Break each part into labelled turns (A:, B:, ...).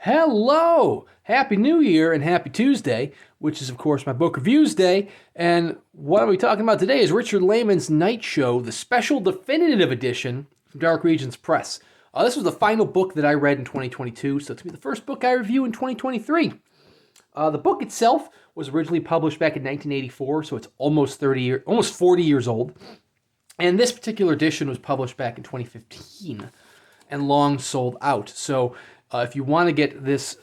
A: Hello! Happy New Year and Happy Tuesday, which is, of course, my book reviews day. And what are we talking about today is Richard Laymon's Night Show, the special definitive edition from Dark Regions Press. This was the final book that I read in 2022, so it's going to be the first book I review in 2023. The book itself was originally published back in 1984, so it's almost 40 years old. And this particular edition was published back in 2015 and long sold out. So if you want to get this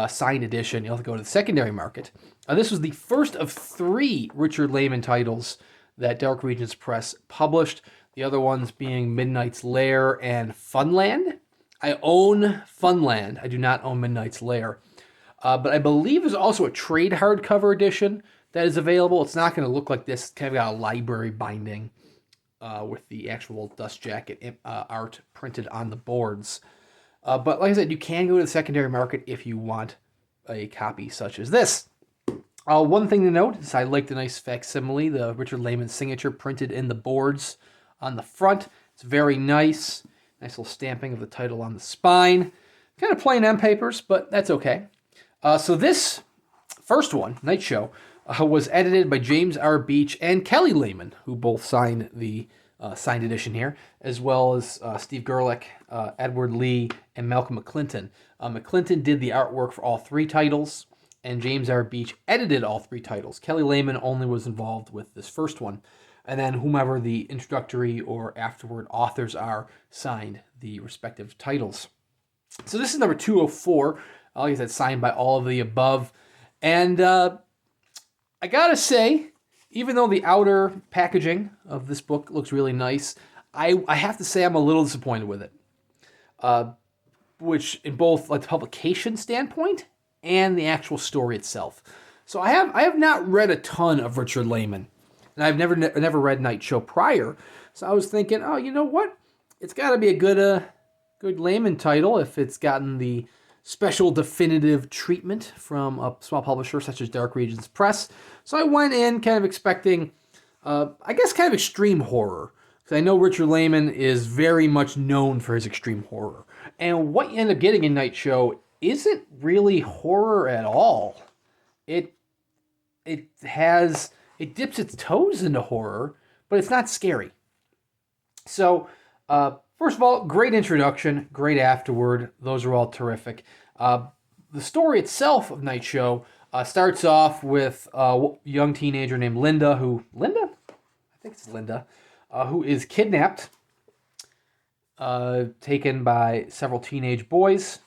A: signed edition, you'll have to go to the secondary market. This was the first of 3 Richard Laymon titles that Dark Regions Press published. The other ones being Midnight's Lair and Funland. I own Funland. I do not own Midnight's Lair. But I believe there's also a trade hardcover edition that is available. It's not going to look like this. It's kind of got a library binding with the actual dust jacket art printed on the boards. But like I said, you can go to the secondary market if you want a copy such as this. One thing to note is I like the nice facsimile, the Richard Laymon signature printed in the boards on the front. It's very nice. Nice little stamping of the title on the spine. Kind of plain end papers, but that's okay. So this first one, Night Show, was edited by James R. Beach and Kelly Laymon, who both signed the signed edition here, as well as Steve Gerlach, Edward Lee, and Malcolm McClinton. McClinton did the artwork for all 3 titles, and James R. Beach edited all 3 titles. Kelly Laymon only was involved with this first one, and then whomever the introductory or afterward authors are signed the respective titles. So this is number 204. Like I said, signed by all of the above. And I gotta say, even though the outer packaging of this book looks really nice, I have to say I'm a little disappointed with it. Which in both like the publication standpoint and the actual story itself. So I have not read a ton of Richard Laymon, and I've never read Night Show prior. So I was thinking, oh, you know what? It's got to be a good Laymon title if it's gotten the special definitive treatment from a small publisher such as Dark Regions Press. So I went in kind of expecting, I guess, kind of extreme horror. Because I know Richard Laymon is very much known for his extreme horror. And what you end up getting in Night Show isn't really horror at all. It dips its toes into horror, but it's not scary. So, first of all, great introduction, great afterward. Those are all terrific. The story itself of Night Show starts off with a young teenager named Linda, who is kidnapped, taken by several teenage boys,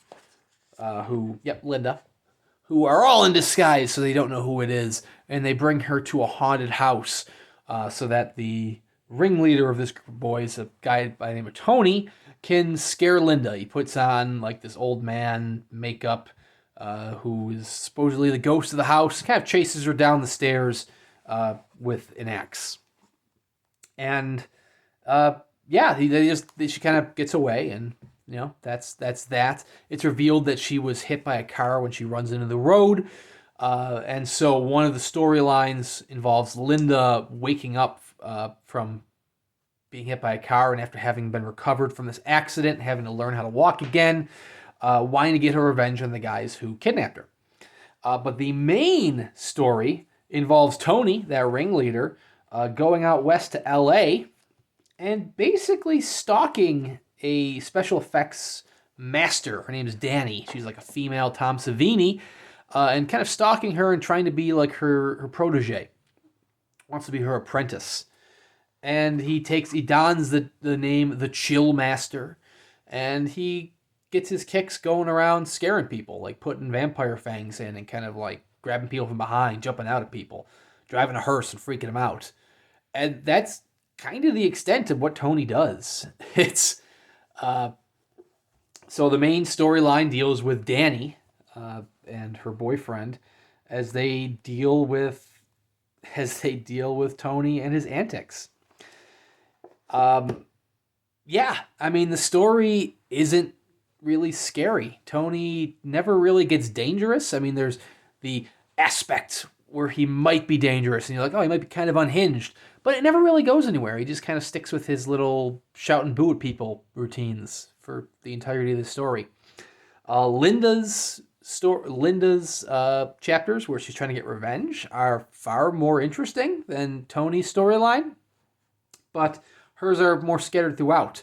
A: Linda, who are all in disguise so they don't know who it is, and they bring her to a haunted house so that the ringleader of this group of boys, a guy by the name of Tony, can scare Linda. He puts on like this old man makeup, who is supposedly the ghost of the house, kind of chases her down the stairs with an axe. And she kind of gets away, and that's that. It's revealed that she was hit by a car when she runs into the road. And so one of the storylines involves Linda waking up from being hit by a car, and after having been recovered from this accident, having to learn how to walk again, wanting to get her revenge on the guys who kidnapped her. But the main story involves Tony, that ringleader, going out west to L.A. and basically stalking a special effects master. Her name is Danny. She's like a female Tom Savini, and kind of stalking her and trying to be like her protege. Wants to be her apprentice. And he dons the name The Chill Master, and he gets his kicks going around scaring people, like putting vampire fangs in and kind of like grabbing people from behind, jumping out at people, driving a hearse and freaking them out. And that's kind of the extent of what Tony does. It's so the main storyline deals with Danny and her boyfriend as they deal with Tony and his antics. The story isn't really scary. Tony never really gets dangerous. There's the aspect where he might be dangerous, and you're like, oh, he might be kind of unhinged. But it never really goes anywhere. He just kind of sticks with his little shout and boo at people routines for the entirety of the story. Linda's chapters where she's trying to get revenge are far more interesting than Tony's storyline, but hers are more scattered throughout.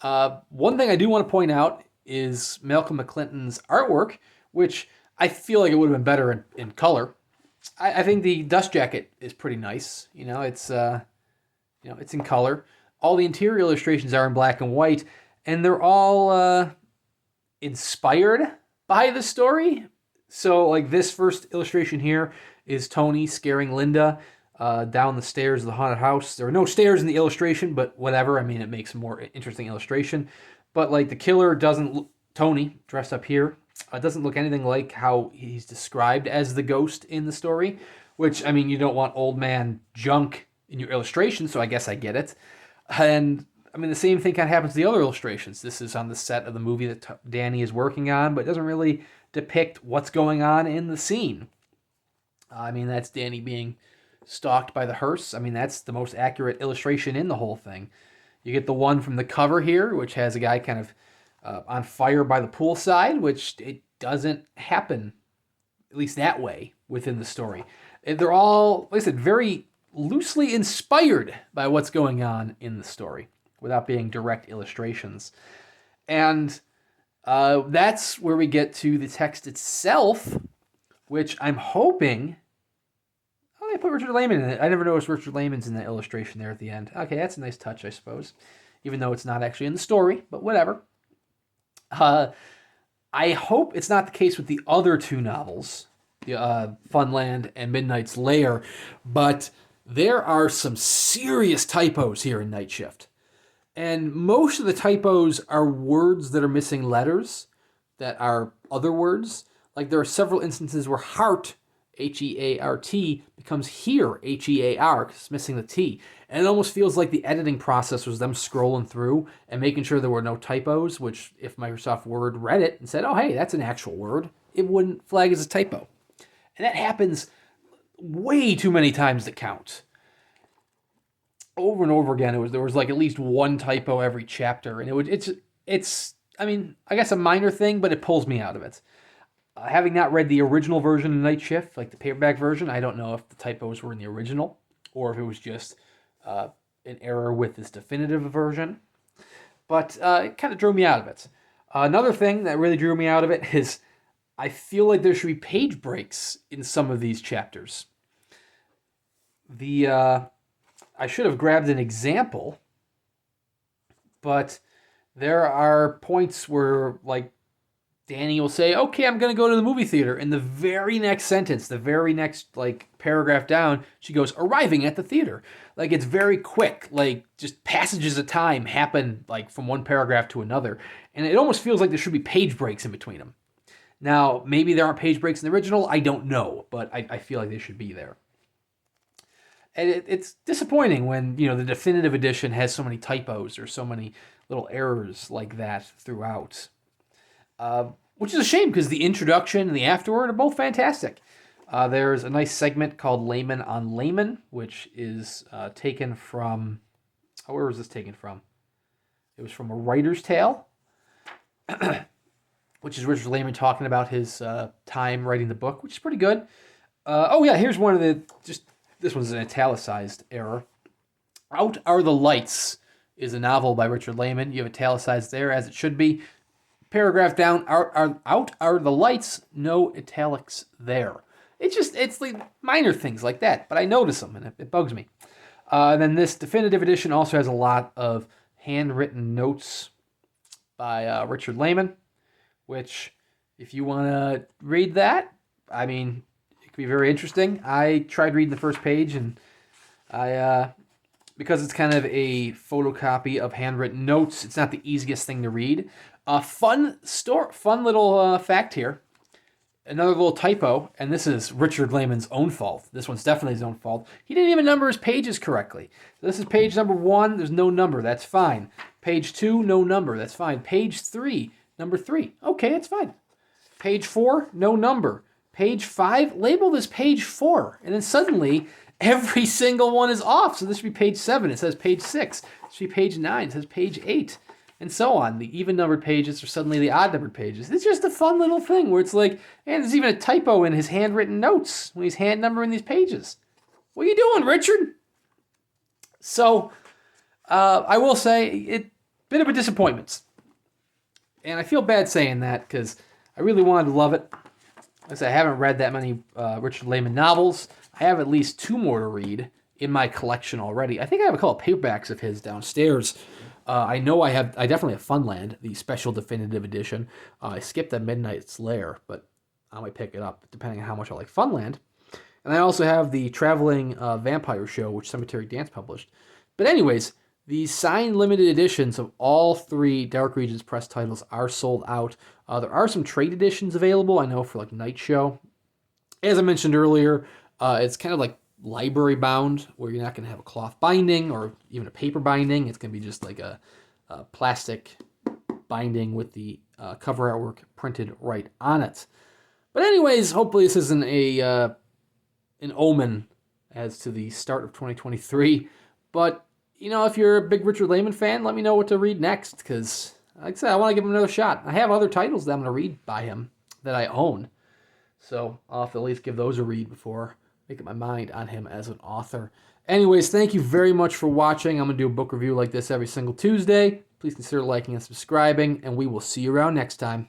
A: One thing I do want to point out is Malcolm McClinton's artwork, which I feel like it would have been better in color. I think the dust jacket is pretty nice. It's it's in color. All the interior illustrations are in black and white, and they're all inspired by the story. So, like, this first illustration here is Tony scaring Linda down the stairs of the haunted house. There are no stairs in the illustration, but whatever. I mean, it makes a more interesting illustration. But, like, the killer doesn't Tony, dressed up here, doesn't look anything like how he's described as the ghost in the story, which, I mean, you don't want old man junk in your illustration, so I guess I get it. And, I mean, the same thing kind of happens to the other illustrations. This is on the set of the movie that Danny is working on, but it doesn't really depict what's going on in the scene. I mean, that's Danny being stalked by the hearse. I mean, that's the most accurate illustration in the whole thing. You get the one from the cover here, which has a guy kind of on fire by the poolside, which it doesn't happen, at least that way, within the story. They're all, like I said, very loosely inspired by what's going on in the story, without being direct illustrations. And that's where we get to the text itself, which I'm hoping... Oh, they put Richard Laymon in it. I never noticed Richard Laymon's in the illustration there at the end. Okay, that's a nice touch, I suppose. Even though it's not actually in the story, but whatever. I hope it's not the case with the other two novels, the Funland and Midnight's Lair, but there are some serious typos here in Night Shift. And most of the typos are words that are missing letters that are other words. Like, there are several instances where heart, H-E-A-R-T, becomes here, H-E-A-R, because it's missing the T. And it almost feels like the editing process was them scrolling through and making sure there were no typos, which if Microsoft Word read it and said, oh, hey, that's an actual word, it wouldn't flag as a typo. And that happens way too many times to count. Over and over again, there was like at least one typo every chapter, and it's I mean, I guess a minor thing, but it pulls me out of it. Having not read the original version of Night Shift, like the paperback version, I don't know if the typos were in the original or if it was just an error with this definitive version. But it kind of drew me out of it. Another thing that really drew me out of it is I feel like there should be page breaks in some of these chapters. I should have grabbed an example, but there are points where, like, Danny will say, okay, I'm going to go to the movie theater. In the very next sentence, the very next, like, paragraph down, she goes, arriving at the theater. Like, it's very quick. Like, just passages of time happen, like, from one paragraph to another. And it almost feels like there should be page breaks in between them. Now, maybe there aren't page breaks in the original. I don't know, but I feel like they should be there. And it's disappointing when, the definitive edition has so many typos or so many little errors like that throughout. Which is a shame because the introduction and the afterward are both fantastic. There's a nice segment called Laymon on Laymon, which is taken from... where was this taken from? It was from A Writer's Tale, which is Richard Laymon talking about his time writing the book, which is pretty good. Here's one of the... This one's an italicized error. Out Are the Lights is a novel by Richard Laymon. You have italicized there, as it should be. Paragraph down, out are the lights, no italics there. It's like minor things like that, but I notice them, and it bugs me. And then this definitive edition also has a lot of handwritten notes by Richard Laymon, which, if you want to read that, I mean... be very interesting. I tried reading the first page, and I because it's kind of a photocopy of handwritten notes, it's not the easiest thing to read. Fun little fact here. Another little typo, and this is Richard Laymon's own fault. This one's definitely his own fault. He didn't even number his pages correctly. So this is page number 1. There's no number. That's fine. Page 2, no number. That's fine. Page 3, number 3. Okay, that's fine. Page 4, no number. Page 5, label this page 4. And then suddenly, every single one is off. So this should be page 7. It says page 6. It should be page 9. It says page 8. and so on. The even-numbered pages are suddenly the odd-numbered pages. It's just a fun little thing where it's like, and there's even a typo in his handwritten notes when he's hand-numbering these pages. What are you doing, Richard? So, I will say, it bit of a disappointment. And I feel bad saying that because I really wanted to love it. Like I said, I haven't read that many Richard Laymon novels. I have at least 2 more to read in my collection already. I think I have a couple of paperbacks of his downstairs. I know I definitely have Funland, the special definitive edition. I skipped the Midnight's Lair, but I might pick it up depending on how much I like Funland. And I also have the Traveling Vampire Show, which Cemetery Dance published. But anyways, the signed limited editions of all 3 Dark Regions Press titles are sold out. There are some trade editions available, I know, for like Night Show. As I mentioned earlier, it's kind of like library bound, where you're not going to have a cloth binding or even a paper binding. It's going to be just like a plastic binding with the cover artwork printed right on it. But anyways, hopefully this isn't an omen as to the start of 2023. But, you know, if you're a big Richard Laymon fan, let me know what to read next, because, like I said, I want to give him another shot. I have other titles that I'm going to read by him that I own. So I'll have to at least give those a read before making my mind on him as an author. Anyways, thank you very much for watching. I'm going to do a book review like this every single Tuesday. Please consider liking and subscribing, and we will see you around next time.